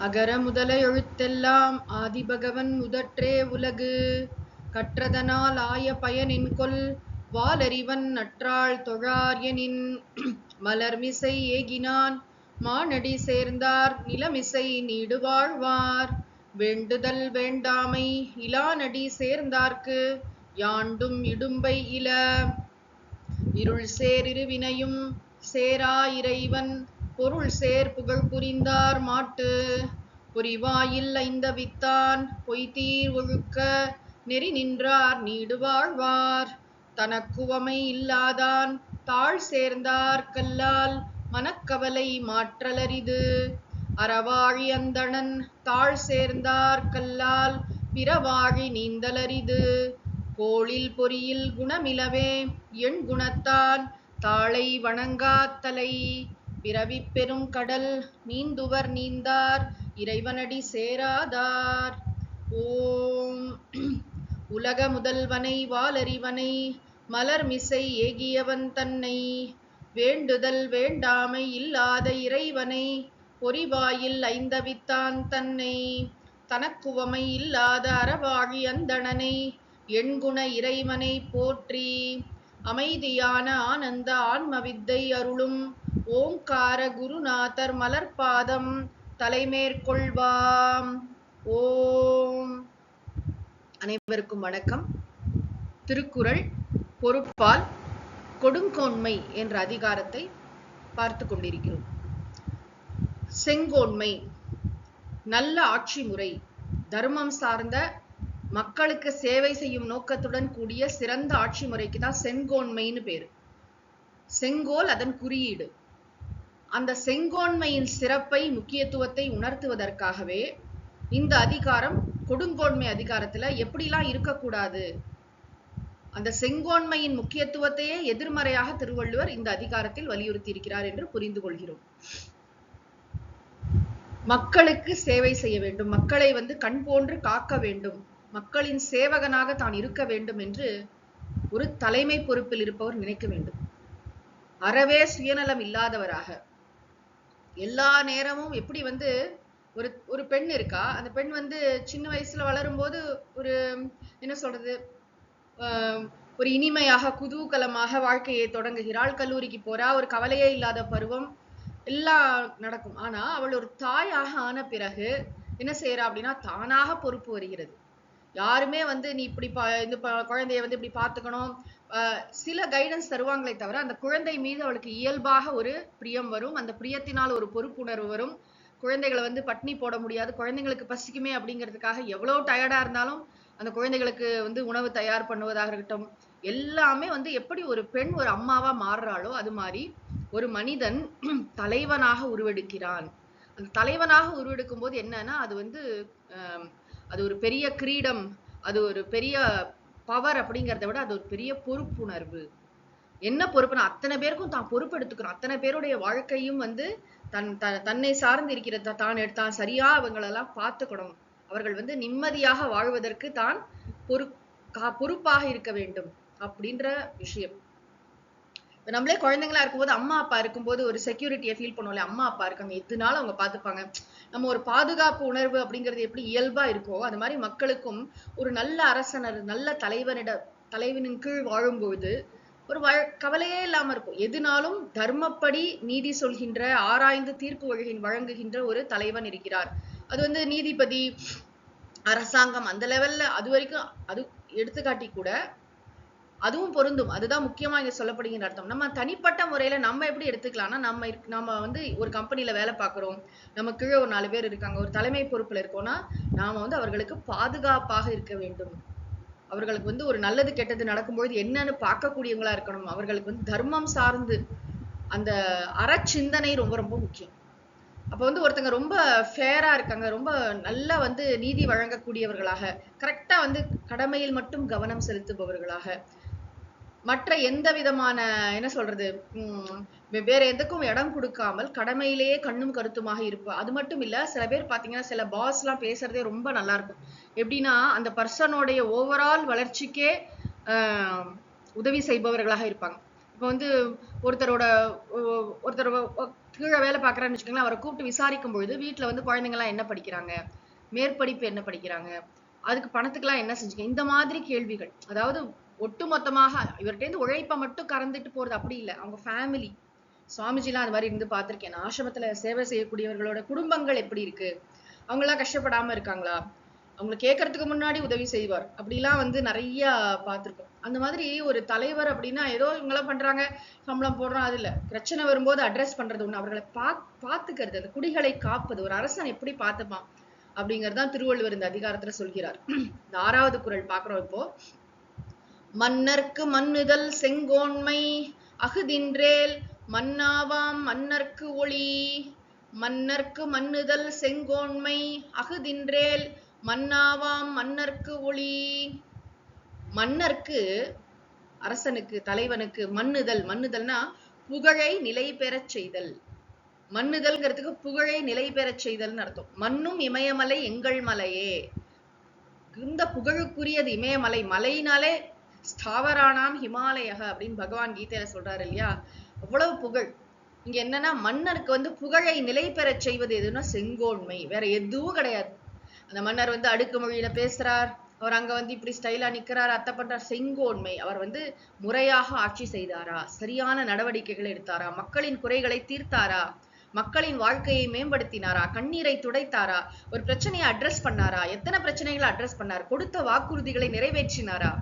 அகர முதல எழுத்தெல்லாம் ஆதிபகவன் முதற்றே உலகு. கற்றதனால் ஆய பயனின்கொல் வாலறிவன் நற்றாள் தொழார் எனின். மலர்மிசை ஏகினான் மானடி சேர்ந்தார் நிலமிசை நீடு வாழ்வார். வேண்டுதல் வேண்டாமை இலானடி சேர்ந்தார்க்கு யாண்டும் இடும்பை இல. இருள் சேர் இருவினையும் சேரா இறைவன் பொருள் சேர் புகழ் புரிந்தார் மாட்டு. புரிவாயில் ஐந்தவித்தான் பொய்தீர் ஒழுக்க நெறி நின்றார் நீடு வாழ்வார். தனக்குவமை இல்லாதான் தாழ் சேர்ந்தார் கல்லால் மனக்கவலை மாற்றலரிது. அறவாழி அந்தணன் தாழ் சேர்ந்தார் கல்லால் பிறவாழி நீந்தலரிது. கோளில் பொறியில் குணமிலவே எண் குணத்தான் தாளை வணங்காத்தலை. பிறவிப் பெரும் கடல் நீந்துவர் நீந்தார் இறைவனடி சேராதார். ஓம் உலக முதல்வனை வாலறிவனை மலர்மிசை ஏகியவன் தன்னை. வேண்டுதல் வேண்டாமை இல்லாத இறைவனை பொறிவாயில் ஐந்தவித்தான் தன்னை. தனக்குவமை இல்லாத அறவாழி அந்தணனை எண்குண இறைவனை போற்றி. அமைதியான ஆனந்த ஆன்மவித்தை அருளும் ஓங்கார குருநாதர் மலர்பாதம் தலைமேற்கொள்வாம். ஓம். அனைவருக்கும் வணக்கம். திருக்குறள் பொருட்பால் கொடுங்கோன்மை என்ற அதிகாரத்தை பார்த்து கொண்டிருக்கிறோம். செங்கோன்மை நல்ல ஆட்சி முறை, தர்மம் சார்ந்த மக்களுக்கு சேவை செய்யும் நோக்கத்துடன் கூடிய சிறந்த ஆட்சி முறைக்கு தான் செங்கோன்மைன்னு பேரு. செங்கோல் அதன் குறியீடு. அந்த செங்கோன்மையின் சிறப்பை முக்கியத்துவத்தை உணர்த்துவதற்காகவே இந்த அதிகாரம், கொடுங்கோன்மை அதிகாரத்துல எப்படிலாம் இருக்கக்கூடாது, அந்த செங்கோன்மையின் முக்கியத்துவத்தையே எதிர்மறையாக திருவள்ளுவர் இந்த அதிகாரத்தில் வலியுறுத்தி இருக்கிறார் என்று புரிந்து கொள்கிறோம். மக்களுக்கு சேவை செய்ய வேண்டும், மக்களை கண் போன்று காக்க வேண்டும், மக்களின் சேவகனாக தான் இருக்க வேண்டும் என்று ஒரு தலைமை பொறுப்பில் இருப்பவர் நினைக்க வேண்டும். அறவே சுயநலம் இல்லாதவராக எல்லா நேரமும் எப்படி ஒரு பெண் இருக்கா, அந்த பெண் சின்ன வயசுல வளரும் போது ஒரு என்ன சொல்றது, ஒரு இனிமையாக குதூகலமாக வாழ்க்கையை தொடங்குகிறாள். கல்லூரிக்கு போறா, ஒரு கவலையே இல்லாத பருவம் எல்லாம் நடக்கும். ஆனா அவள் ஒரு தாயாக ஆன பிறகு என்ன செய்யறா அப்படின்னா, தானாக பொறுப்பு வருகிறது. யாருமே நீ இப்படி இந்த குழந்தைய இப்படி பார்த்துக்கணும், சில கைடன்ஸ் தருவாங்களே தவிர அந்த குழந்தை மீது அவளுக்கு இயல்பாக ஒரு பிரியம் வரும். அந்த பிரியத்தினால் ஒரு பொறுப்புணர்வு வரும். குழந்தைகளை பட்னி போட முடியாது, குழந்தைங்களுக்கு பசிக்குமே அப்படிங்கிறதுக்காக எவ்வளவு டயர்டா இருந்தாலும் அந்த குழந்தைகளுக்கு உணவு தயார் பண்ணுவதாக இருக்கட்டும், எல்லாமே எப்படி ஒரு பெண் ஒரு அம்மாவா மாறுறாளோ அது மாதிரி ஒரு மனிதன் தலைவனாக உருவெடுக்கிறான். அந்த தலைவனாக உருவெடுக்கும் போது என்னன்னா, அது ஒரு பெரிய கிரீடம், அது ஒரு பெரிய பவர் அப்படிங்கிறத விட அது ஒரு பெரிய பொறுப்புணர்வு. என்ன பொறுப்புனா, அத்தனை பேருக்கும் தான் பொறுப்பு எடுத்துக்கணும். அத்தனை பேருடைய வாழ்க்கையும் தன்னை சார்ந்து இருக்கிறத தான் சரியா அவங்களெல்லாம் பார்த்துக்கணும். அவர்கள் நிம்மதியாக வாழ்வதற்கு தான் பொறுப்பாக இருக்க வேண்டும் அப்படின்ற விஷயம். நம்மளே குழந்தைங்களா இருக்கும்போது, அம்மா அப்பா இருக்கும்போது ஒரு செக்யூரிட்டியை ஃபீல் பண்ணுவோம்ல, அம்மா அப்பா இருக்காங்க, எதுனாலும் அவங்க பார்த்துப்பாங்க. நம்ம ஒரு பாதுகாப்பு உணர்வு அப்படிங்கிறது எப்படி இயல்பா இருக்கோ அது மாதிரி மக்களுக்கும் ஒரு நல்ல அரசனர், நல்ல தலைவனின் கீழ் வாழும்பொழுது ஒரு கவலையே இல்லாம இருக்கும். எதுனாலும் தர்மப்படி நீதி சொல்கின்ற, ஆராய்ந்து தீர்ப்பு வழங்குகின்ற ஒரு தலைவன் இருக்கிறார். அது நீதிபதி, அரசாங்கம் அந்த லெவல்ல அது வரைக்கும் அது எடுத்துக்காட்டி கூட அதுவும் பொருந்தும். அதுதான் முக்கியமா இங்க சொல்லப்படுகின்ற அர்த்தம். நம்ம தனிப்பட்ட முறையில நம்ம எப்படி எடுத்துக்கலாம்னா, நம்ம ஒரு கம்பெனில வேலை பார்க்கிறோம், நம்ம கீழே ஒரு 4 பேர் இருக்காங்க, ஒரு தலைமை பொறுப்புல இருக்கோம்னா நாம அவர்களுக்கு பாதுகாப்பாக இருக்க வேண்டும். அவர்களுக்கு ஒரு நல்லது கெட்டது நடக்கும்பொழுது என்னன்னு பார்க்கக்கூடியவங்களா இருக்கணும். அவர்களுக்கு தர்மம் சார்ந்து அந்த அறச்சிந்தனை ரொம்ப ரொம்ப முக்கியம். அப்ப ஒருத்தங்க ரொம்ப ஃபேரா இருக்காங்க, ரொம்ப நல்லா நீதி வழங்கக்கூடியவர்களாக, கரெக்டா கடமையில் மட்டும் கவனம் செலுத்துபவர்களாக, மற்ற எந்த விதமான என்ன சொல்றது வேற எதுக்கும் இடம் கொடுக்காமல் கடமையிலேயே கண்ணும் கருத்துமாக இருப்பா. அது மட்டும் இல்ல, சில பேர் பாத்தீங்கன்னா சில பாஸ் எல்லாம் பேசுறதே ரொம்ப நல்லா இருக்கும். எப்படின்னா, அந்த பர்சனோடைய ஓவரால் வளர்ச்சிக்கே உதவி செய்பவர்களாக இருப்பாங்க. இப்ப வந்து ஒருத்தரோட ஒருத்தர் கீழே வேலை பார்க்கறான்னு வச்சுக்கோங்களேன், அவரை கூப்பிட்டு விசாரிக்கும் பொழுது வீட்டுல வந்து குழந்தைங்க எல்லாம் என்ன படிக்கிறாங்க, மேற்படிப்பு என்ன படிக்கிறாங்க, அதுக்கு பணத்துக்கெல்லாம் என்ன செஞ்சீங்க, இந்த மாதிரி கேள்விகள். அதாவது ஒட்டுமொத்தமாக இவர்கிட்ட இருந்து உழைப்பை மட்டும் கறந்துட்டு போறது அப்படி இல்லை, அவங்க ஃபேமிலி. சுவாமிஜிலாம் அது மாதிரி இருந்து பார்த்திருக்கேன். ஆசிரமத்துல சேவை செய்யக்கூடியவர்களோட குடும்பங்கள் எப்படி இருக்கு, அவங்க எல்லாம் கஷ்டப்படாம இருக்காங்களா, அவங்க கேட்கறதுக்கு முன்னாடி உதவி செய்வார். அப்படிலாம் வந்து நிறைய பார்த்திருக்கோம். அந்த மாதிரி ஒரு தலைவர் அப்படின்னா ஏதோ இவங்கெல்லாம் பண்றாங்க, சம்பளம் போடுறோம், அது இல்ல. பிரச்சனை வரும்போது அட்ரஸ் பண்றது ஒண்ணு, அவர்களை பாத்துக்கிறது, அந்த குடிகளை காப்பது, ஒரு அரசன் எப்படி பார்த்துப்பான் அப்படிங்கறதுதான் திருவள்ளுவர் இந்த அதிகாரத்துல சொல்கிறார். இந்த 6வது குறள் பாக்குறோம் இப்போ. மன்னர்க்கு மன்னுதல் செங்கோன்மை அஃதின்றேல் மன்னாவாம் மன்னர்க்கு ஒளி. மன்னர்க்கு மன்னுதல் செங்கோன்மை அஃதின்றேல் மன்னாவாம் மன்னர்க்கு ஒளி. மன்னர்க்கு, அரசனுக்கு, தலைவனுக்கு மன்னுதல், மன்னுதல்னா புகழை நிலை பெறச் செய்தல். மன்னுதல்ங்கிறதுக்கு புகழை நிலை பெறச் செய்தல்னு அர்த்தம். மண்ணும் இமயமலை எங்கள் மலையே. இந்த புகழுக்குரியது இமயமலை. மலையினாலே ஸ்தாவரானாம் ஹிமாலயக அப்படின்னு பகவான் கீதையில சொல்றாரு இல்லையா, அவ்வளவு புகழ். இங்க என்னன்னா மன்னருக்கு வந்து புகழை நிலை பெறச் செய்வது எதுன்னா செங்கோன்மை, வேற எதுவும் கிடையாது. அந்த மன்னர் வந்து அடுக்கு மொழியில பேசுறார், அவர் அங்க வந்து இப்படி ஸ்டைலா நிக்கிறார், அத்தை பண்றார். செங்கோன்மை, அவர் வந்து முறையாக ஆட்சி செய்தாரா, சரியான நடவடிக்கைகளை எடுத்தாரா, மக்களின் குறைகளை தீர்த்தாரா, மக்களின் வாழ்க்கையை மேம்படுத்தினாரா, கண்ணீரை துடைத்தாரா, ஒரு பிரச்சனையை அட்ரஸ் பண்ணாரா, எத்தனை பிரச்சனைகளை அட்ரஸ் பண்ணார், கொடுத்த வாக்குறுதிகளை நிறைவேற்றினாரா,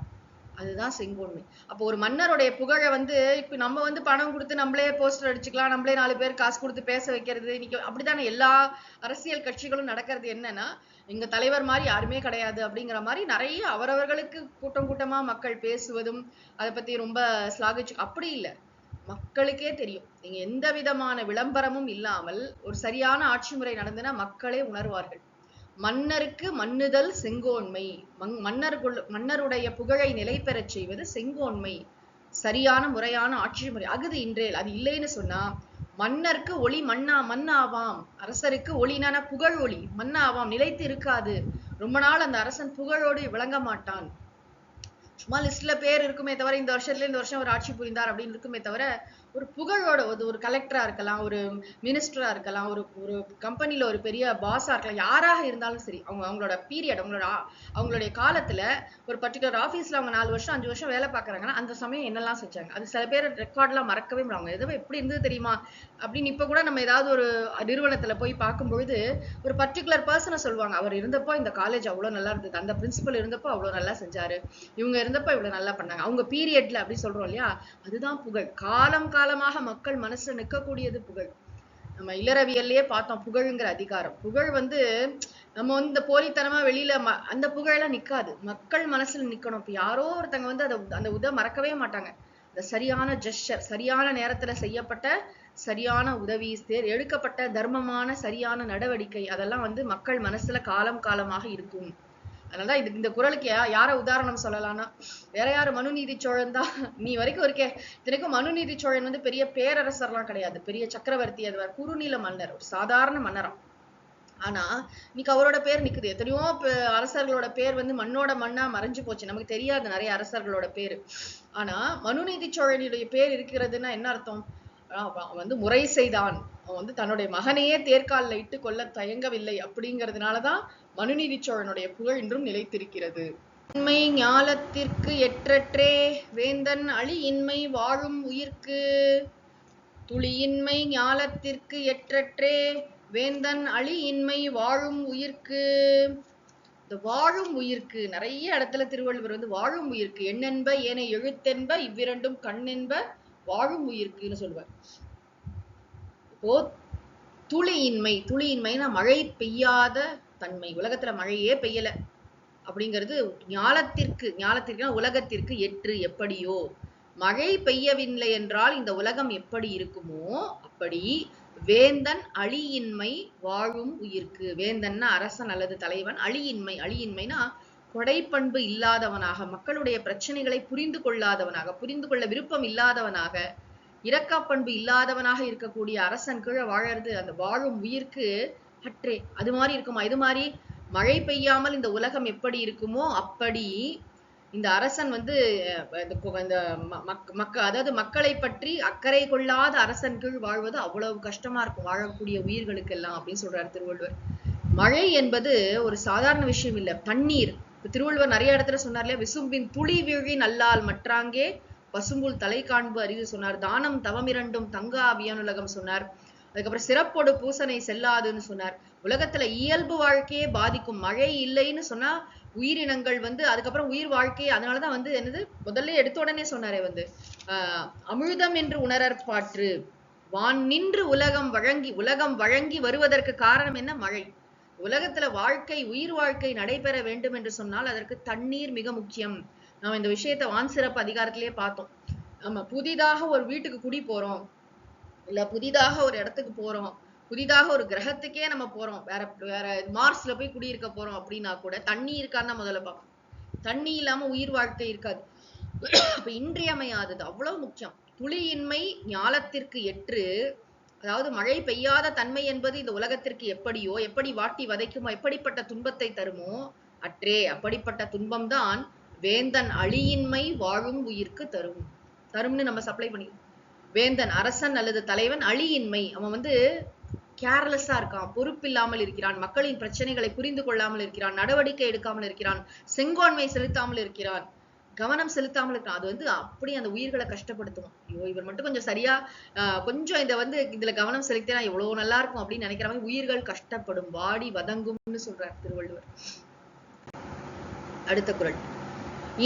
அதுதான் செங்கோன்மை. அப்போ ஒரு மன்னருடைய புகழை வந்து இப்ப நம்ம வந்து பணம் கொடுத்து நம்மளே போஸ்டர் அடிச்சுக்கலாம், நம்மளே 4 பேர் காசு கொடுத்து பேச வைக்கிறது, இன்னைக்கு அப்படித்தானே எல்லா அரசியல் கட்சிகளும் நடக்கிறது. என்னன்னா எங்க தலைவர் மாதிரி யாருமே கிடையாது அப்படிங்கிற மாதிரி நிறைய அவரவர்களுக்கு கூட்டம் கூட்டமா மக்கள் பேசுவதும் அதை பத்தி ரொம்ப ஸ்லாகிச்சு. அப்படி இல்லை, மக்களுக்கே தெரியும். நீங்க எந்த விதமான விளம்பரமும் இல்லாமல் ஒரு சரியான ஆட்சி முறை நடந்துன்னா மக்களே உணர்வார்கள். மன்னருக்கு மன்னுதல் செங்கோன்மை, மன்னருடைய புகழை நிலை பெறச் செய்வது செங்கோன்மை, சரியான முறையான ஆட்சி முறை. அகுது இன்றேல், அது இல்லைன்னு சொன்னா மன்னருக்கு ஒளி மண்ணாவாம், அரசருக்கு ஒளினான புகழ் ஒளி, மண்ணாவாம் நிலைத்து இருக்காது. ரொம்ப நாள் அந்த அரசன் புகழோடு விளங்க மாட்டான். சும்மா லிஸ்ட்ல பேர் இருக்குமே தவிர இந்த வருஷத்துல இந்த வருஷம் ஒரு ஆட்சி புரிந்தார் அப்படின்னு இருக்குமே தவிர ஒரு புகழோட ஒரு கலெக்டரா இருக்கலாம், ஒரு மினிஸ்டரா இருக்கலாம், ஒரு கம்பெனில ஒரு பெரிய பாஸா இருக்கலாம், யாராக இருந்தாலும் சரி, அவங்களோட பீரியட், அவங்களுடைய காலத்துல ஒரு பர்டிகுலர் ஆபீஸ்ல அவங்க 4 வருஷம் 5 வருஷம் வேலை பார்க்கறாங்கன்னா அந்த சமயம் என்னெல்லாம் செஞ்சாங்க, அது சில பேர் ரெக்கார்ட்லாம் மறக்கவே முடியும். எதுவும் எப்படி இருந்தது தெரியுமா அப்படின்னு இப்ப கூட நம்ம ஏதாவது ஒரு நிறுவனத்துல போய் பார்க்கும் பொழுது ஒரு பர்டிகுலர் பர்சனை சொல்லுவாங்க, அவர் இருந்தப்போ இந்த காலேஜ் அவ்வளவு நல்லா இருந்தது, அந்த பிரின்சிபல் இருந்தப்போ அவ்வளவு நல்லா செஞ்சாரு, இவங்க இருந்தப்ப இவ்வளவு நல்லா பண்ணாங்க, அவங்க பீரியட்ல அப்படி சொல்றோம் இல்லையா, அதுதான் புகழ். காலமாக மக்கள் மனசுல நிற்கக்கூடியது புகழ். நம்ம இல்லறவியல்லையே பார்த்தோம் புகழ்ங்கிற அதிகாரம். புகழ் வந்து நம்ம வந்து இந்த போலித்தனமா வெளியில அந்த புகழெல்லாம் நிக்காது, மக்கள் மனசுல நிக்கணும். இப்ப யாரோ ஒருத்தங்க வந்து அந்த மறக்கவே மாட்டாங்க. இந்த சரியான ஜெஸ்டர், சரியான நேரத்துல செய்யப்பட்ட சரியான உதவி, எடுக்கப்பட்ட தர்மமான சரியான நடவடிக்கை, அதெல்லாம் வந்து மக்கள் மனசுல காலமாக இருக்கும். அதனாலதான் இந்த குறளுக்கு யார உதாரணம் சொல்லலாம்னா வேற யாரு, மனுநீதி சோழன் தான். நீ வரைக்கும் இருக்கே. இத்தனைக்கும் மனுநீதி சோழன் வந்து பெரிய பேரரசர்லாம் கிடையாது, பெரிய சக்கரவர்த்தி, அது குறுநில மன்னர், ஒரு சாதாரண மன்னராம். ஆனா இன்னைக்கு அவரோட பேர் நிக்குது. எத்தனையோ அரசர்களோட பேர் வந்து மண்ணோட மண்ணா மறைஞ்சு போச்சு, நமக்கு தெரியாது நிறைய அரசர்களோட பேரு. ஆனா மனுநீதி சோழனுடைய பேர் இருக்கிறதுன்னா என்ன அர்த்தம், அவன் வந்து முறை செய்தான், அவன் வந்து தன்னுடைய மகனையே தேர்காலில் இட்டு கொல்ல தயங்கவில்லை, அப்படிங்கிறதுனாலதான் மனுநீதி சோழனுடைய புகழ் இன்றும் நிலைத்திருக்கிறது. இன்மை ஞாலத்திற்கு எற்றற்றே வேந்தன் அழியின்மை வாழும் உயிர்க்கு. துளியின்மை ஞாலத்திற்கு எற்றற்றே வேந்தன் அழியின்மை வாழும் உயிர்க்கு. இந்த வாழும் உயிர்க்கு நிறைய இடத்துல திருவள்ளுவர் வந்து வாழும் உயிர்க்கு, எண்ணென்ப ஏனை எழுத்தென்ப இவ்விரண்டும் கண்ணென்ப வாழும் உயிர்க்குன்னு சொல்லுவார். இப்போ துளியின்மைனா மழை பெய்யாத தன்மை, உலகத்துல மழையே பெய்யல அப்படிங்கிறது. ஞாலத்திற்கு உலகத்திற்கு எற்று, எப்படியோ மழை பெய்யவில்லை என்றால் இந்த உலகம் எப்படி இருக்குமோ அப்படி வேந்தன் அழியின்மை வாழும் உயிர்க்கு. வேந்தன்னா அரசன் அல்லது தலைவன். அழியின்மைனா கொடைப்பண்பு இல்லாதவனாக, மக்களுடைய பிரச்சனைகளை புரிந்து கொள்ளாதவனாக, புரிந்து கொள்ள விருப்பம் இல்லாதவனாக, இரக்கப்பண்பு இல்லாதவனாக இருக்கக்கூடிய அரசன் கீழே வாழறது அந்த வாழும் உயிர்க்கு அற்றே. அது மாதிரி இருக்குமா, இது மாதிரி மழை பெய்யாமல் இந்த உலகம் எப்படி இருக்குமோ அப்படி இந்த அரசன் வந்து அதாவது மக்களை பற்றி அக்கறை கொள்ளாத அரசன் கீழ் வாழ்வது அவ்வளவு கஷ்டமா இருக்கும் வாழக்கூடிய உயிர்களுக்கு எல்லாம் அப்படின்னு சொல்றாரு திருவள்ளுவர். மழை என்பது ஒரு சாதாரண விஷயம் இல்ல. தண்ணீர் திருவள்ளுவர் நிறைய இடத்துல சொன்னார் இல்லையா, விசும்பின் துளி வீழி நல்லால் மற்றாங்கே பசும்புல் தலை காண்பு அறிவு சொன்னார். தானம் தவமிரண்டும் தங்கா வியனுலகம் சொன்னார். அதுக்கப்புறம் சிறப்போடு பூசனை செல்லாதுன்னு சொன்னார். உலகத்துல இயல்பு வாழ்க்கையே பாதிக்கும் மழை இல்லைன்னு சொன்னா உயிரினங்கள் வந்து அதுக்கப்புறம் உயிர் வாழ்க்கை. அதனாலதான் வந்து என்னது முதல்ல எடுத்த உடனே சொன்னாரே வந்து அமிழ்தம் என்று உணரற்பாற்று வான் நின்று உலகம் வழங்கி வருவதற்கு காரணம் என்ன? மழை. உலகத்துல வாழ்க்கை உயிர் வாழ்க்கை நடைபெற வேண்டும் என்று சொன்னால் அதற்கு தண்ணீர் மிக முக்கியம். நம்ம இந்த விஷயத்த வான் சிறப்பு அதிகாரத்திலேயே பார்த்தோம். நம்ம புதிதாக ஒரு வீட்டுக்கு குடி போறோம், இல்ல புதிதாக ஒரு இடத்துக்கு போறோம், புதிதாக ஒரு கிரகத்துக்கே நம்ம போறோம், வேற மார்ஸ்ல போய் குடியிருக்க போறோம் அப்படின்னா கூட தண்ணி இருக்கான்னு முதல்ல பார்ப்போம். தண்ணி இல்லாம உயிர் வாழ்க்கை இருக்காது. அப்ப இன்றியமையாதது, அவ்வளவு முக்கியம். துளியின்மை ஞாலத்திற்கு எற்று. அதாவது மழை பெய்யாத தன்மை என்பது இந்த உலகத்திற்கு எப்படியோ, எப்படி வாட்டி வதைக்குமோ, எப்படிப்பட்ட துன்பத்தை தருமோ அற்றே. அப்படிப்பட்ட துன்பம்தான் வேந்தன் அழியின்மை வாழும் உயிர்க்கு தரும்னு நம்ம சப்ளை பண்ணி. வேந்தன் அரசன் அல்லது தலைவன் அழியின்மை, அவன் வந்து கேர்லெஸ்ஸா இருக்கான், பொறுப்பில்லாமல் இருக்கிறான், மக்களின் பிரச்சனைகளை புரிந்து கொள்ளாமல் இருக்கிறான், நடவடிக்கை எடுக்காமல் இருக்கிறான், செங்கோன்மை செலுத்தாமல் இருக்கிறான், கவனம் செலுத்தாமல் இருக்கான். அது வந்து அப்படி அந்த உயிர்களை கஷ்டப்படுத்தும். ஐயோ இவர் மட்டும் கொஞ்சம் சரியா கொஞ்சம் இதுல கவனம் செலுத்தினா எவ்வளவு நல்லா இருக்கும் அப்படின்னு நினைக்கிற மாதிரி உயிர்கள் கஷ்டப்படும், வாடி வதங்கும்னு சொல்றார் திருவள்ளுவர். அடுத்த குறள்.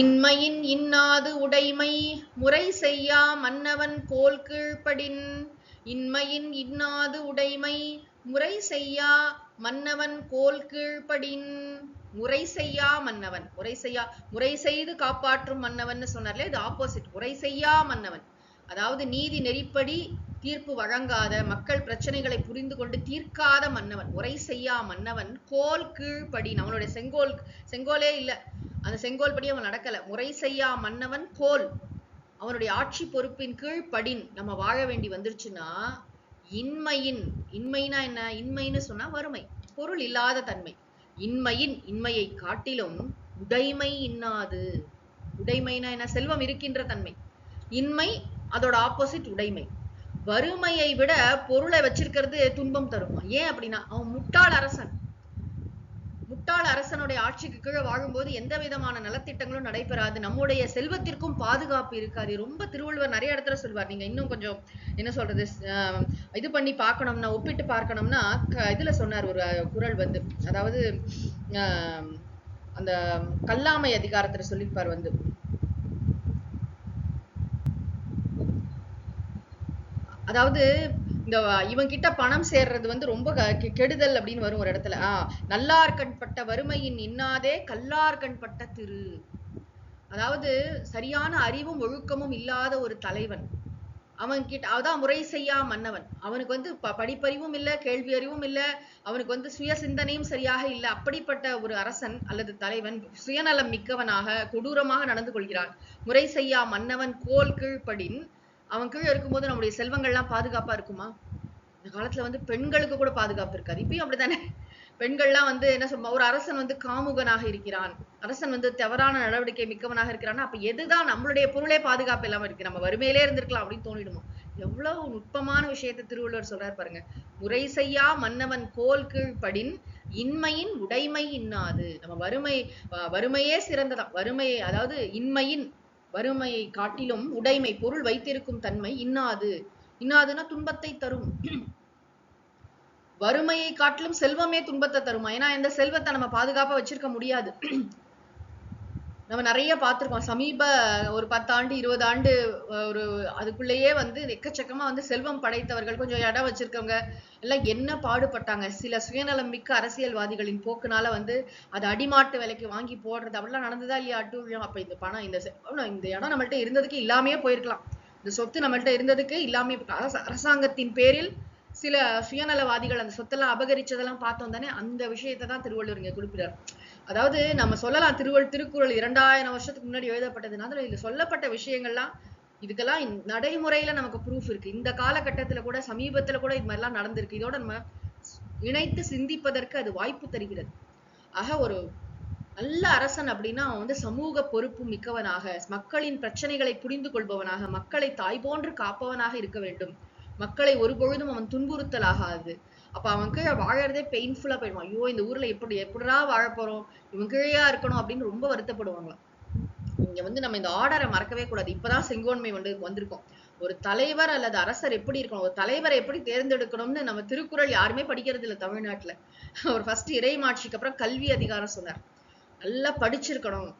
இன்மையின் இன்னாது உடைமை முறை செய்யா மன்னவன் கோல் கீழ்ப்படின். இன்மையின் இன்னாது உடைமை முறை செய்யா மன்னவன் கோல் கீழ்ப்படின். முறை செய்யா மன்னவன், முறை செய்து காப்பாற்றும் மன்னவன் சொன்னார்ல, இது ஆப்போசிட். முறை செய்யா மன்னவன் அதாவது நீதி நெறிப்படி தீர்ப்பு வழங்காத, மக்கள் பிரச்சனைகளை புரிந்து கொண்டு தீர்க்காத மன்னவன். முறை செய்யா மன்னவன் கோல் கீழ்ப்படின். அவனுடைய செங்கோலே இல்ல, அந்த செங்கோல் படி அவன் நடக்கல. முறை செய்யா மன்னவன் கோல், அவனுடைய ஆட்சி பொறுப்பின் கீழ் படின். நம்ம வாழ வேண்டி வந்துருச்சுன்னா இன்மைனா என்ன? இன்மைன்னு சொன்னா வறுமை, பொருள் இல்லாத தன்மை. இன்மையை காட்டிலும் உடைமை இன்னாது. உடைமைனா என்ன? செல்வம் இருக்கின்ற தன்மை. இன்மை அதோட ஆப்போசிட் உடைமை. வறுமையை விட பொருளை வச்சிருக்கிறது துன்பம் தரும். ஏன் அப்படின்னா அவன் முட்டாள் அரசனுடைய ஆட்சிக்கு கீழே வாழும்போது எந்த விதமான நலத்திட்டங்களும் நடைபெறாது, நம்முடைய செல்வத்திற்கும் பாதுகாப்பு இருக்காது. ரொம்ப திருவள்ளுவர் நிறைய இடத்துல சொல்வார். நீங்க இன்னும் கொஞ்சம் என்ன சொல்றது இது பண்ணி பார்க்கணும்னா, ஒப்பிட்டு பார்க்கணும்னா இதுல சொன்னார் ஒரு குறள் வந்து, அதாவது அந்த கல்லாமை அதிகாரத்துல சொல்லியிருப்பார் வந்து, அதாவது இந்த இவன் கிட்ட பணம் சேர்றது வந்து ரொம்ப கெடுதல் அப்படின்னு வரும் ஒரு இடத்துல. நல்லார்கண்பட்ட வறுமையின் இன்னாதே கல்லார்கண்பட்ட திரு. அதாவது சரியான அறிவும் ஒழுக்கமும் இல்லாத ஒரு தலைவன், அவன் கிட்ட அதான் முறை செய்யா மன்னவன். அவனுக்கு வந்து படிப்பறிவும் இல்ல, கேள்வி அறிவும் இல்ல, அவனுக்கு வந்து சுய சிந்தனையும் சரியாக இல்லை. அப்படிப்பட்ட ஒரு அரசன் அல்லது தலைவன் சுயநலம் மிக்கவனாக கொடூரமாக நடந்து கொள்கிறான். முறை செய்யா மன்னவன் கோல் கீழ்ப்படின். அவன் கீழே இருக்கும்போது நம்முடைய செல்வங்கள்லாம் பாதுகாப்பா இருக்குமா? இந்த காலத்துல வந்து பெண்களுக்கு கூட பாதுகாப்பு இருக்காது. இப்பயும் அப்படித்தானே? பெண்கள்லாம் வந்து என்ன சொல்ல, ஒரு அரசன் வந்து காமுகனாக இருக்கிறான், அரசன் வந்து தவறான நடவடிக்கை மிக்கவனாக இருக்கிறான்னா அப்ப எதுதான் நம்மளுடைய பொருளே பாதுகாப்பு இல்லாம இருக்கு, நம்ம வறுமையிலே இருந்திருக்கலாம் அப்படின்னு தோணிடுமோ? எவ்வளவு நுட்பமான விஷயத்தை திருவள்ளுவர் சொல்றாரு பாருங்க. முறை செய்யா மன்னவன் கோல் கீழ்ப்படின் இன்மையின் உடைமை இன்னாது. நம்ம வறுமையே சிறந்ததான். வறுமையை அதாவது வறுமையை காட்டிலும் உடைமை, பொருள் வைத்திருக்கும் தன்மை இன்னாதுன்னா துன்பத்தை தரும். வறுமையை காட்டிலும் செல்வமே துன்பத்தை தருமா? ஏன்னா இந்த செல்வத்தை நம்ம பாதுகாப்பா வச்சிருக்க முடியாது. நம்ம நிறைய பார்த்திருக்கோம். சமீப ஒரு 10 ஆண்டு 20 ஆண்டு ஒரு அதுக்குள்ளேயே வந்து எக்கச்சக்கமா வந்து செல்வம் படைத்தவர்கள், கொஞ்சம் இடம் வச்சிருக்கவங்க எல்லாம் என்ன பாடுபட்டாங்க. சில சுயநலம் மிக்க அரசியல்வாதிகளின் போக்குனால வந்து அது அடிமாட்டு விலைக்கு வாங்கி போடுறது அப்படிலாம் நடந்ததா இல்லையா? அட்டூழியம். அப்ப இந்த பணம் இந்த இடம் நம்மள்ட்ட இருந்ததுக்கு இல்லாமையே போயிருக்கலாம். இந்த சொத்து நம்மள்ட்ட இருந்ததுக்கு இல்லாமே, அரசாங்கத்தின் பேரில் சில சுயநலவாதிகள் அந்த சொத்தெல்லாம் அபகரிச்சதெல்லாம் பார்த்தோம் தானே? அந்த விஷயத்தை தான் திருவள்ளுவர் இங்க குறிப்பிடார். அதாவது நம்ம சொல்லலாம் திருக்குறள் 2000 வருஷத்துக்கு முன்னாடி எழுதப்பட்டதுனால இதுல சொல்லப்பட்ட விஷயங்கள்லாம் இதுக்கெல்லாம் நடைமுறையில நமக்கு ப்ரூஃப் இருக்கு. இந்த காலகட்டத்துல கூட சமீபத்துல கூட இது மாதிரிலாம் நடந்திருக்கு. இதோட நம்ம இணைத்து சிந்திப்பதற்கு அது வாய்ப்பு தருகிறது. ஆக ஒரு நல்ல அரசன் அப்படின்னா அவன் வந்து சமூக பொறுப்பு மிக்கவனாக, மக்களின் பிரச்சனைகளை புரிந்து கொள்பவனாக, மக்களை தாய் போன்று காப்பவனாக இருக்க வேண்டும். மக்களை ஒரு பொழுதும் அவன் துன்புறுத்தல் ஆகாது. அப்ப அவன் கீழே வாழறதே பெயின்ஃபுல்லா போயிடுவான். ஐயோ இந்த ஊர்ல எப்படிடா வாழ போறோம், இவன் கீழேயா இருக்கணும் அப்படின்னு ரொம்ப வருத்தப்படுவாங்களாம். இங்க வந்து நம்ம இந்த ஆர்டரை மறக்கவே கூடாது. இப்பதான் செங்கோன்மை வந்திருக்கோம். ஒரு தலைவர் அல்லது அரசர் எப்படி இருக்கணும், ஒரு தலைவரை எப்படி தேர்ந்தெடுக்கணும்னு நம்ம திருக்குறள் யாருமே படிக்கிறது இல்ல தமிழ்நாட்டுல. அவர் ஃபர்ஸ்ட் இறைமாட்சிக்கு அப்புறம் கல்வி அதிகாரம் சொன்னார். நல்லா படிச்சிருக்கணும்,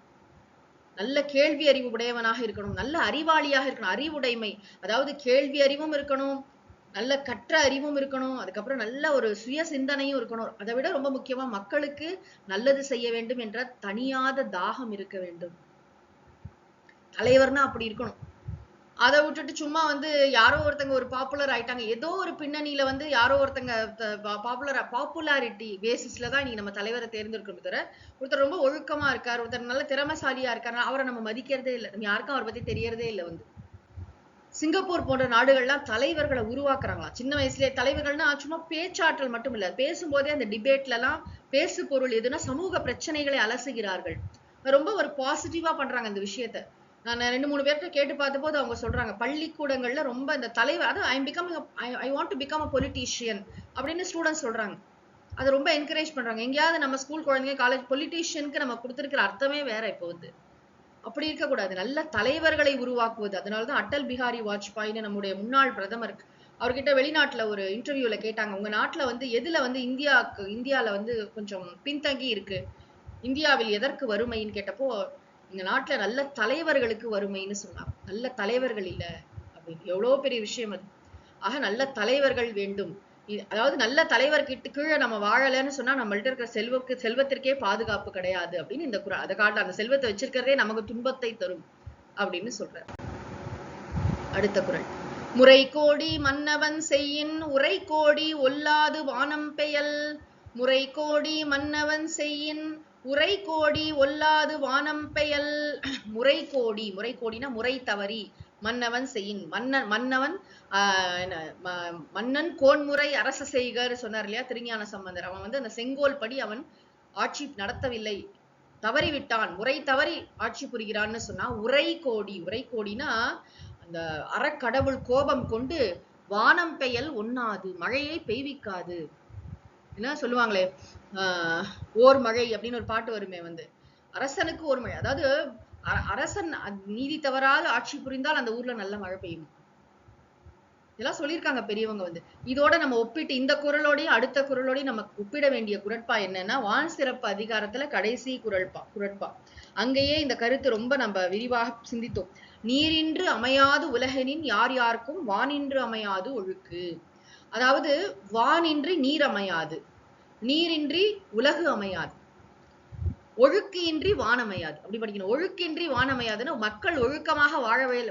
நல்ல கேள்வி அறிவு உடையவனாக இருக்கணும், நல்ல அறிவாளியாக இருக்கணும். அறிவுடைமை, அதாவது கேள்வி அறிவும் இருக்கணும், நல்ல கற்ற அறிவும் இருக்கணும், அதுக்கப்புறம் நல்ல ஒரு சுய சிந்தனையும் இருக்கணும். அதை விட ரொம்ப முக்கியமா மக்களுக்கு நல்லது செய்ய வேண்டும் என்ற தனியாத தாகம் இருக்க வேண்டும். தலைவர்னா அப்படி இருக்கணும். அதை விட்டுட்டு சும்மா வந்து யாரோ ஒருத்தங்க ஒரு பாப்புலர் ஆயிட்டாங்க, ஏதோ ஒரு பின்னணியில வந்து யாரோ ஒருத்தங்க பாப்புலாரிட்டி பேசிஸ்ல தான் இன்னைக்கு நம்ம தலைவரை தேர்ந்தெடுக்கணும் தவிர, ஒருத்தர் ரொம்ப ஒழுக்கமா இருக்காரு, ஒருத்தர் நல்ல திறமைசாலியா இருக்காரு, அவரை நம்ம மதிக்கிறதே இல்லை. நம்ம யாருக்கும் அவரை பத்தி தெரியறதே இல்லை. வந்து சிங்கப்பூர் போன்ற நாடுகள்லாம் தலைவர்களை உருவாக்குறாங்களாம். சின்ன வயசுலயே தலைவர்கள்னா சும்மா பேச்சாற்றல் மட்டும் இல்ல, பேசும்போதே அந்த டிபேட்ல எல்லாம் பேசு பொருள் எதுனா சமூக பிரச்சனைகளை அலசுகிறார்கள். ரொம்ப ஒரு பாசிட்டிவா பண்றாங்க இந்த விஷயத்த. நான் 2-3 பேர்கிட்ட கேட்டு பார்த்தபோது அவங்க சொல்றாங்க, பள்ளிக்கூடங்கள்ல ரொம்ப இந்த தலைவர், அது I want to become a politician அப்படின்னு ஸ்டூடெண்ட்ஸ் சொல்றாங்க. அதை ரொம்ப என்கரேஜ் பண்றாங்க. எங்கேயாவது நம்ம ஸ்கூல் குழந்தைங்க காலேஜ் பொலிட்டீஷியனுக்கு நம்ம கொடுத்திருக்கிற அர்த்தமே வேற. இப்போ வந்து அப்படி இருக்கக்கூடாது. நல்ல தலைவர்களை உருவாக்குவது. அதனாலதான் அட்டல் பிஹாரி வாஜ்பாய்னு நம்முடைய முன்னாள் பிரதமர், அவர்கிட்ட வெளிநாட்டுல ஒரு இன்டர்வியூல கேட்டாங்க, உங்க நாட்டுல வந்து எதுல வந்து இந்தியால வந்து கொஞ்சம் பின்தங்கி இருக்கு, இந்தியாவில் எதற்கு வறுமைன்னு கேட்டப்போ, எங்க நாட்டுல நல்ல தலைவர்களுக்கு வறுமைன்னு சொன்னாங்க. நல்ல தலைவர்கள் இல்ல அப்படின்னு. எவ்வளவு பெரிய விஷயம் அது. ஆக நல்ல தலைவர்கள் வேண்டும். அதாவது நல்ல தலைவர் கிட்ட கீழே நம்ம வாழலைன்னு சொன்னா நம்மள்ட்ட இருக்கிற செல்வத்திற்கே பாதுகாப்பு கிடையாது அப்படின்னு இந்த குறள் அதை காட்ட, அந்த செல்வத்தை வச்சிருக்கிறதே நமக்கு துன்பத்தை தரும் அப்படின்னு சொல்றார். அடுத்த குறள், முறை கோடி மன்னவன் செய்யின் உரை கோடி ஒல்லாது வானம் பெயல். முறை கோடி மன்னவன் செய்யின் உரை கோடி ஒல்லாது வானம் பெயல். முறை கோடி, முறை கோடினா முறை தவறி, மன்னவன் செய்யின், மன்னவன் மன்னன் கோன்முறை அரச செய்கர் சொன்னார் இல்லையா திருஞான சம்பந்தர். அவன் வந்து அந்த செங்கோல் படி அவன் ஆட்சி நடத்தவில்லை, தவறிவிட்டான், முறை தவறி ஆட்சி புரிகிறான்னு சொன்னா உரை கோடி. உரை கோடினா அந்த அறக்கடவுள் கோபம் கொண்டு வானம் பெயல் ஒண்ணாது, மழையை பெய்விக்காது. என்ன சொல்லுவாங்களே, ஓர் மழை அப்படின்னு ஒரு பாட்டு வருமே, வந்து அரசனுக்கு ஒரு மழை, அதாவது அரசன் நீதி தவறாத ஆட்சி புரிந்தால் அந்த ஊர்ல நல்ல மழை பெய்யும். இதெல்லாம் சொல்லியிருக்காங்க பெரியவங்க. வந்து இதோட நம்ம ஒப்பிட்டு இந்த குறளோடையும் அடுத்த குறளோடையும் நம்ம ஒப்பிட வேண்டிய குறட்பா என்னன்னா, வான் சிறப்பு அதிகாரத்துல கடைசி குறட்பா. அங்கேயே இந்த கருத்து ரொம்ப நம்ம விரிவாக சிந்தித்தோம். நீரின்று அமையாது உலகனின் யார் யாருக்கும் வானின்று அமையாது ஒழுக்கு. அதாவது வானின்றி நீர் அமையாது, நீரின்றி உலகு அமையாது, ஒழுக்கின்றி வானமையாது. அப்படி படிக்கணும். ஒழுக்கின்றி வானமையாதுன்னா மக்கள் ஒழுக்கமாக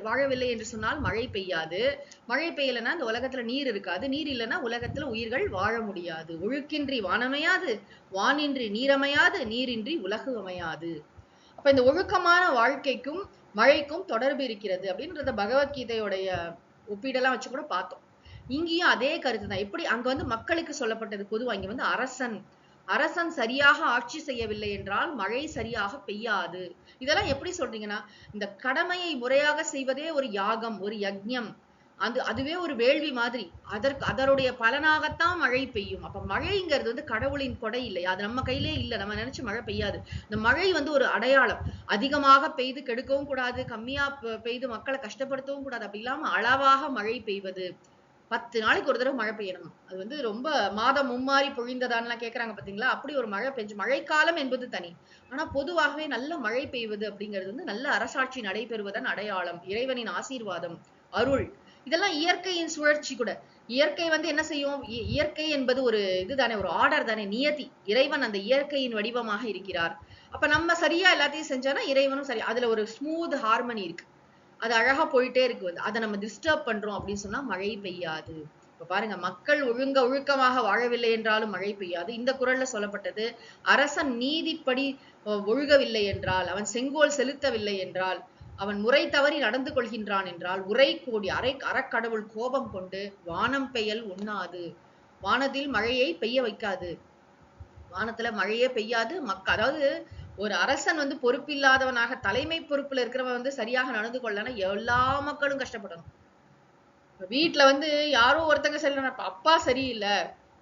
வாழவில்லை என்று சொன்னால் மழை பெய்யாது. மழை பெய்யலைன்னா இந்த உலகத்துல நீர் இருக்காது. நீர் இல்லைன்னா உலகத்துல உயிர்கள் வாழ முடியாது. ஒழுக்கின்றி வானமையாது, வானின்றி நீரமையாது, நீரின்றி உலகு அமையாது. அப்ப இந்த ஒழுக்கமான வாழ்க்கைக்கும் மழைக்கும் தொடர்பு இருக்கிறது அப்படின்றத பகவத்கீதையோடைய ஒப்பீடெல்லாம் வச்சு கூட பார்த்தோம். இங்கேயும் அதே கருத்து தான். எப்படி அங்க வந்து மக்களுக்கு சொல்லப்பட்டது பொதுவா, இங்க வந்து அரசன் சரியாக ஆட்சி செய்யவில்லை என்றால் மழை சரியாக பெய்யாது. இதெல்லாம் எப்படி சொல்றீங்கன்னா, இந்த கடமையை முறையாக செய்வதே ஒரு யாகம், ஒரு யஜ்ஞம், அதுவே ஒரு வேள்வி மாதிரி. அதனுடைய பலனாகத்தான் மழை பெய்யும். அப்ப மழைங்கிறது வந்து கடவுளின் கொடை இல்லை, அது நம்ம கையிலே இல்லை. நம்ம நினைச்சு மழை பெய்யாது. இந்த மழை வந்து ஒரு அடையாளம். அதிகமாக பெய்து கெடுக்கவும் கூடாது, கம்மியா பெய்து மக்களை கஷ்டப்படுத்தவும் கூடாது. அப்படி இல்லாம அளவாக மழை பெய்வது. 10 நாளைக்கு ஒரு தடவை மழை பெய்யணும். அது வந்து ரொம்ப மாதம் மும்மாறி பொழிந்ததான்லாம் கேட்கறாங்க பாத்தீங்களா, அப்படி ஒரு மழை பெஞ்சு. மழைக்காலம் என்பது தனி. ஆனா பொதுவாகவே நல்ல மழை பெய்வது அப்படிங்கிறது வந்து நல்ல அரசாட்சி நடைபெறுவதன் அடையாளம், இறைவனின் ஆசீர்வாதம், அருள். இதெல்லாம் இயற்கையின் சுழற்சி கூட. இயற்கை வந்து என்ன செய்யும், இயற்கை என்பது ஒரு இதுதானே, ஒரு ஆர்டர் தானே, நியதி. இறைவன் அந்த இயற்கையின் வடிவமாக இருக்கிறார். அப்ப நம்ம சரியா எல்லாத்தையும் செஞ்சோம்னா இறைவனும் சரி. அதுல ஒரு ஸ்மூத் ஹார்மனி இருக்கு. அது அழகா போயிட்டே இருக்கு. அதை நம்ம டிஸ்டர்ப் பண்றோம் அப்படின்னு சொன்னா மழை பெய்யாது. இப்ப பாருங்க, மக்கள் ஒழுக்கமாக வாழவில்லை என்றாலும் மழை பெய்யாது. இந்த குறள்ல சொல்லப்பட்டது, அரசன் நீதிப்படி ஒழுகவில்லை என்றால், அவன் செங்கோல் செலுத்தவில்லை என்றால், அவன் முறை தவறி நடந்து கொள்கின்றான் என்றால், உரை கோடி அறக்கடவுள் கோபம் கொண்டு வானம் பெயல் ஒண்ணாது, வானத்தில் மழையை பெய்ய வைக்காது. வானத்துல மழையே பெய்யாது. அதாவது ஒரு அரசன் வந்து பொறுப்பில்லாதவனாக தலைமை பொறுப்புல இருக்கிறவன் வந்து சரியாக நடந்து கொள்ளனா எல்லா மக்களும் கஷ்டப்படணும். வீட்டுல வந்து யாரோ ஒருத்தங்க சரியில்லை, அப்பா சரியில்லை,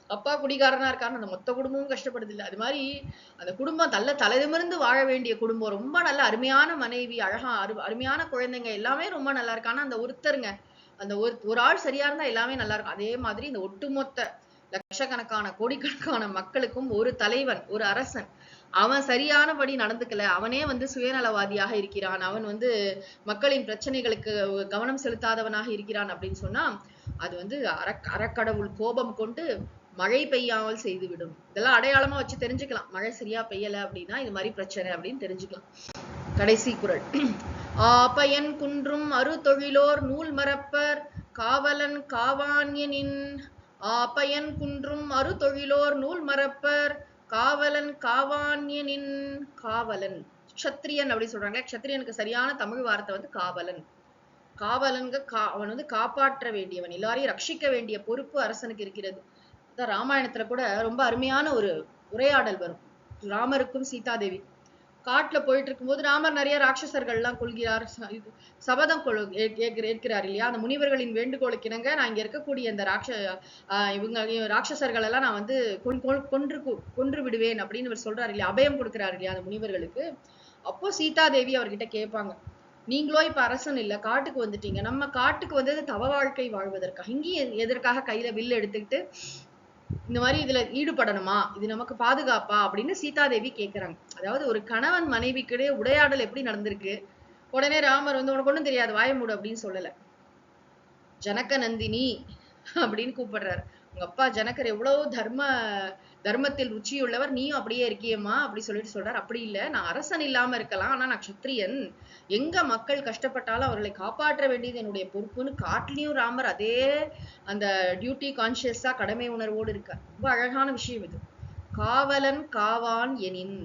அப்பா குடிகாரனா இருக்காருன்னு அந்த மொத்த குடும்பமும் கஷ்டப்படுது இல்ல. அது மாதிரி அந்த குடும்பம் நல்ல தலைநிமிர்ந்து வாழ வேண்டிய குடும்பம், ரொம்ப நல்ல அருமையான மனைவி, அழகா அருமையான குழந்தைங்க எல்லாமே ரொம்ப நல்லா இருக்கு. ஆனா அந்த ஒருத்தருங்க, அந்த ஒரு ஆள் சரியா இருந்தா எல்லாமே நல்லா இருக்கும். அதே மாதிரி இந்த ஒட்டுமொத்த லட்சக்கணக்கான கோடிக்கணக்கான மக்களுக்கும் ஒரு தலைவன், ஒரு அரசன் அவன் சரியானபடி நடந்துக்கல, அவனே வந்து சுயநலவாதியாக இருக்கிறான், அவன் வந்து மக்களின் பிரச்சனைகளுக்கு கவனம் செலுத்தாதவனாக இருக்கிறான் அப்படின்னு சொன்னா அது வந்து அறக்கடவுள் கோபம் கொண்டு மழை பெய்யாமல் செய்துவிடும். இதெல்லாம் அடையாளமா வச்சு தெரிஞ்சுக்கலாம். மழை சரியா பெய்யல அப்படின்னா இது மாதிரி பிரச்சனை அப்படின்னு தெரிஞ்சுக்கலாம். கடைசி குறள். ஆபயன் குன்றும் அரு தொழிலோர் நூல் மறப்பர் காவலன் காவான்யனின். ஆபயன் குன்றும் அரு தொழிலோர் நூல் மறப்பர் காவலன் காவான்யனின். காவலன் க்ஷத்ரியன் அப்படி சொல்றாங்க. க்ஷத்ரியனுக்கு சரியான தமிழ் வார்த்தை வந்து காவலன். காவலன்க அவன் வந்து காப்பாற்ற வேண்டியவன், எல்லாரையும் ரட்சிக்க வேண்டிய பொறுப்பு அரசனுக்கு இருக்கிறது. ராமாயணத்துல கூட ரொம்ப அருமையான ஒரு உரையாடல் வரும். ராமருக்கும் சீதாதேவி காட்டுல போயிட்டு இருக்கும்போது ராமர் நிறைய ராட்சசர்கள் எல்லாம் கொள்கிறார், சபதம் ஏற்கிறார் இல்லையா. அந்த முனிவர்களின் வேண்டுகோளுக்கு இணங்க நான் இங்க இருக்கக்கூடிய இந்த ராட்சசர்கள் எல்லாம் நான் வந்து கொன்று விடுவேன் அப்படின்னு இவர் சொல்றாரு இல்லையா, அபயம் கொடுக்கிறாரு இல்லையா அந்த முனிவர்களுக்கு. அப்போ சீதாதேவி அவர்கிட்ட கேட்பாங்க, நீங்களோ இப்ப அரசன் இல்ல, காட்டுக்கு வந்துட்டீங்க, நம்ம காட்டுக்கு வந்தது தவ வாழ்க்கை வாழ்வதற்காக, இங்கேயும் எதற்காக கையில வில் எடுத்துக்கிட்டு இந்த மாதிரி இதுல ஈடுபடணுமா, இது நமக்கு பாதுகாப்பா அப்படின்னு சீதாதேவி கேக்குறாங்க. அதாவது ஒரு கணவன் மனைவிக்கிடையே உரையாடல் எப்படி நடந்திருக்கு. உடனே ராமர் வந்து உனக்கு ஒண்ணும் தெரியாது வாய மூடு அப்படின்னு சொல்லல, ஜனக நந்தினி அப்படின்னு கூப்பிடுறாரு. உங்க அப்பா ஜனகர் எவ்வளவு தர்மத்தில் ருச்சியுள்ளவர், நீயும் அப்படியே இருக்கியம்மா அப்படி சொல்லிட்டு சொல்றாரு. அப்படி இல்லை, நான் அரசன் இல்லாம இருக்கலாம், ஆனா நான் க்ஷத்ரியன், எங்க மக்கள் கஷ்டப்பட்டாலும் அவர்களை காப்பாற்ற வேண்டியது என்னுடைய பொறுப்புன்னு காட்டுலயும் ராமர் அதே அந்த டியூட்டி கான்சியஸா கடமை உணர்வோடு இருக்கார். ரொம்ப அழகான விஷயம் இது. காவலன் காவான் எனின்,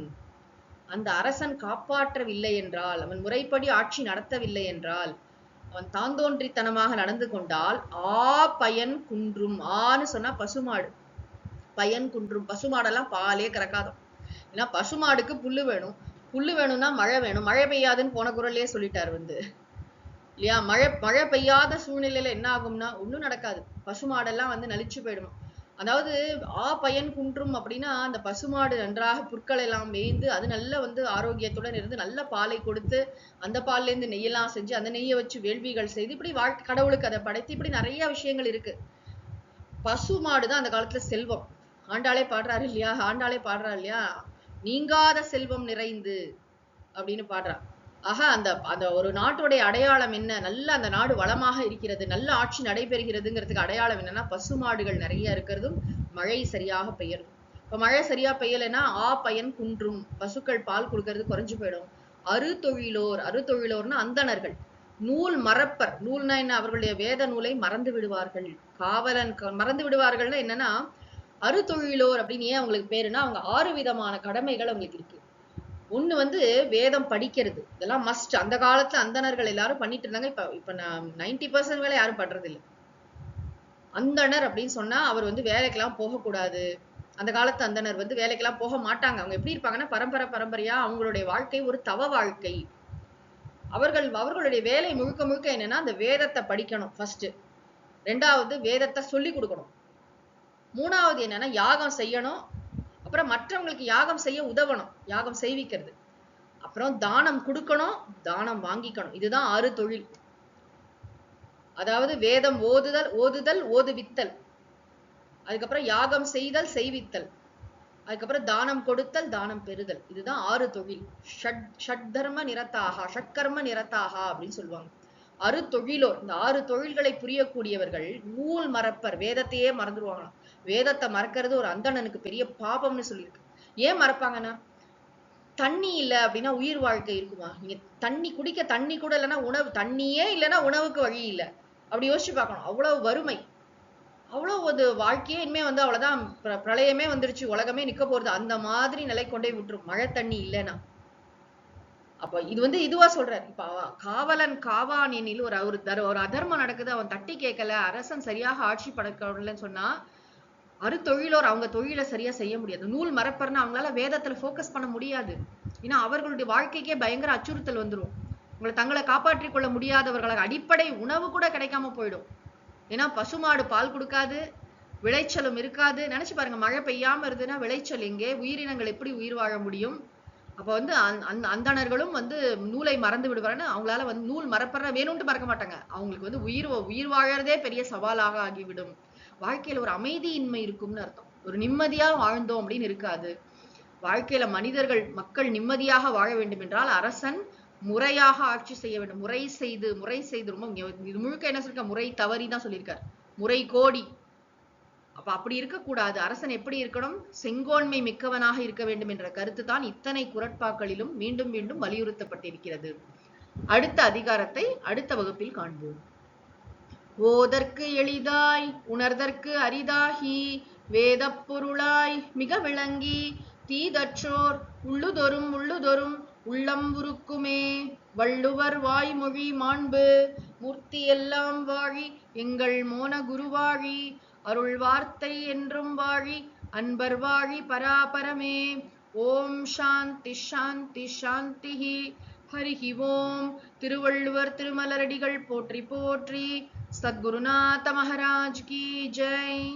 அந்த அரசன் காப்பாற்றவில்லை என்றால், அவன் முறைப்படி ஆட்சி நடத்தவில்லை என்றால், அவன் தாந்தோன்றித்தனமாக நடந்து கொண்டால் பயன் குன்றும். ஆன்னு சொன்னா பசுமாடு, பயன் குன்றும். பசுமாடெல்லாம் பாலே கறக்காதோம். ஏன்னா பசுமாடுக்கு புல்லு வேணும், புல்லு வேணும்னா மழை வேணும், மழை பெய்யாதுன்னு போன குரல்லையே சொல்லிட்டாரு வந்து இல்லையா. மழை பெய்யாத சூழ்நிலையில என்ன ஆகும்னா ஒண்ணும் நடக்காது, பசுமாடெல்லாம் வந்து நலிச்சு போயிடும். அதாவது பயன் குன்றும் அப்படின்னா அந்த பசுமாடு நன்றாக புற்கள் எல்லாம் மேய்ந்து அது நல்ல வந்து ஆரோக்கியத்துடன் இருந்து நல்ல பாலை கொடுத்து அந்த பால்ல இருந்து நெய்யெல்லாம் செஞ்சு அந்த நெய்யை வச்சு வேள்விகள் செய்து இப்படி கடவுளுக்கு அதை படைத்து இப்படி நிறைய விஷயங்கள் இருக்கு. பசுமாடுதான் அந்த காலத்துல செல்வம். ஆண்டாளே பாடுறாரு இல்லையா, நீங்காத செல்வம் நிறைந்து அப்படின்னு பாடுறா. ஆக அந்த ஒரு நாட்டுடைய அடையாளம் என்ன, நல்ல அந்த நாடு வளமாக இருக்கிறது, நல்ல ஆட்சி நடைபெறுகிறதுங்கிறதுக்கு அடையாளம் என்னன்னா பசுமாடுகள் நிறைய இருக்கிறதும் மழை சரியாக பெய்யறதும். இப்ப மழை சரியா பெய்யலைன்னா பயன் குன்றும், பசுக்கள் பால் கொடுக்கறது குறைஞ்சு போயிடும். அறுதொழிலோர்னா அந்தணர்கள். நூல் மறப்பர், நூல்னா என்ன, அவர்களுடைய வேத நூலை மறந்து விடுவார்கள். காவலன் மறந்து விடுவார்கள்னா என்னன்னா அறுதொழிலோர் அப்படின்னு ஏன் அவங்களுக்கு பேருனா அவங்க 6 விதமான கடமைகள் அவங்களுக்கு இருக்கு. ஒண்ணு வந்து வேதம் படிக்கிறது, இதெல்லாம் மஸ்ட். அந்த காலத்துல அந்தணர்கள் எல்லாரும் பண்ணிட்டு இருந்தாங்க. இப்ப 90% வேலை யாரும் பண்றது இல்லை. அந்தணர் அப்படின்னு சொன்னா அவர் வந்து வேலைக்கெல்லாம் போகக்கூடாது. அந்த காலத்து அந்தணர் வந்து வேலைக்கெல்லாம் போக மாட்டாங்க. அவங்க எப்படி இருப்பாங்கன்னா பரம்பரையா அவங்களுடைய வாழ்க்கை ஒரு தவ வாழ்க்கை. அவர்களுடைய வேலை முழுக்க முழுக்க என்னன்னா அந்த வேதத்தை படிக்கணும் ஃபர்ஸ்ட், 2வது வேதத்தை சொல்லி கொடுக்கணும், 3வது என்னன்னா யாகம் செய்யணும், அப்புறம் மற்றவங்களுக்கு யாகம் செய்ய உதவணும், யாகம் செய்விக்கிறது, அப்புறம் தானம் கொடுக்கணும், தானம் வாங்கிக்கணும். இதுதான் 6 தொழில். அதாவது வேதம் ஓதுதல் ஓதுவித்தல், அதுக்கப்புறம் யாகம் செய்தல் செய்வித்தல், அதுக்கப்புறம் தானம் கொடுத்தல் தானம் பெறுதல். இதுதான் 6 தொழில். ஷட்கர்ம நிரத்தாகா அப்படின்னு சொல்லுவாங்க. அறுதொழிலோர், இந்த 6 தொழில்களை புரியக்கூடியவர்கள் நூல் மறப்பர், வேதத்தையே மறந்துடுவாங்களாம். வேதத்தை மறக்கிறது ஒரு அந்தணனுக்கு பெரிய பாபம்னு சொல்லியிருக்கு. ஏன் மறப்பாங்கன்னா தண்ணி இல்லை அப்படின்னா உயிர் வாழ்க்கை இருக்குமா? நீங்க தண்ணி குடிக்க தண்ணி கூட இல்லைன்னா உணவு, தண்ணியே இல்லைன்னா உணவுக்கு வழி இல்லை. அப்படி யோசிச்சு பார்க்கணும். அவ்வளவு வறுமை, அவ்வளவு ஒரு வாழ்க்கையே இனிமே வந்து அவ்வளவுதான், பிரளயமே வந்துருச்சு, உலகமே நிக்க போறது, அந்த மாதிரி நிலை கொண்டே விட்டுரும் மழை தண்ணி இல்லைன்னா. அப்ப இது வந்து இதுவா சொல்றாரு. இப்ப காவலன் காவான் எனில் ஒரு அதர்மம் நடக்குது, அவன் தட்டி கேட்கல, அரசன் சரியாக ஆட்சி படைக்கலன்னு சொன்னா அறுதொழிலோர் அவங்க தொழிலை சரியா செய்ய முடியாது. நூல் மறப்பர்னா அவங்களால வேதத்துல போக்கஸ் பண்ண முடியாது. ஏன்னா அவர்களுடைய வாழ்க்கைக்கே பயங்கர அச்சுறுத்தல் வந்துடும். தங்களை காப்பாற்றிக் கொள்ள முடியாதவர்களாக, அடிப்படை உணவு கூட கிடைக்காம போயிடும். ஏன்னா பசுமாடு பால் கொடுக்காது, விளைச்சலும் இருக்காது. நினைச்சு பாருங்க, மழை பெய்யாம இருந்ததுன்னா விளைச்சல் எங்கே, உயிரினங்கள் எப்படி உயிர் வாழ முடியும்? அப்ப அந்தணர்களும் நூலை மறந்து விடுவாருன்னு, அவங்களால நூல் மறப்பற வேணும்ட்டு மறக்க மாட்டாங்க. அவங்களுக்கு உயிர் வாழறதே பெரிய சவாலாக ஆகிவிடும். வாழ்க்கையில ஒரு அமைதியின்மை இருக்கும்னு அர்த்தம். ஒரு நிம்மதியா வாழ்ந்தோம் அப்படின்னு இருக்காது. வாழ்க்கையில மக்கள் நிம்மதியாக வாழ வேண்டும் என்றால் அரசன் முறையாக ஆட்சி செய்ய வேண்டும். முறை செய்து ரொம்ப இது முழுக்க என்ன சொல்லிருக்க, முறை தவறி தான் சொல்லியிருக்காரு. முறை கோடி. அப்ப அப்படி இருக்கக்கூடாது. அரசன் எப்படி இருக்கணும்? செங்கோன்மை மிக்கவனாக இருக்க வேண்டும் என்ற கருத்து தான் இத்தனை குறட்பாக்களிலும் மீண்டும் மீண்டும் வலியுறுத்தப்பட்டிருக்கிறது. அடுத்த அதிகாரத்தை அடுத்த வகுப்பில் காண்போம். ஓதற்கு எளிதாய் உணர்தற்கு அரிதாகி வேதப் பொருளாய் மிக விளங்கி தீதற்றோர் உள்ளுதொறும் உள்ளம் உருக்குமே வள்ளுவர் வாய்மொழி மாண்பு மூர்த்தி எல்லாம் வாழி எங்கள் மோன குருவாழி அருள் வார்த்தை என்றும் வாழி அன்பர் வாழி பராபரமே. ஓம் சாந்தி சாந்தி சாந்தி. ஹரிஹி ஓம். திருவள்ளுவர் திருமலரடிகள் போற்றி போற்றி. சத்குருநாத மகாராஜ் கி ஜெய்.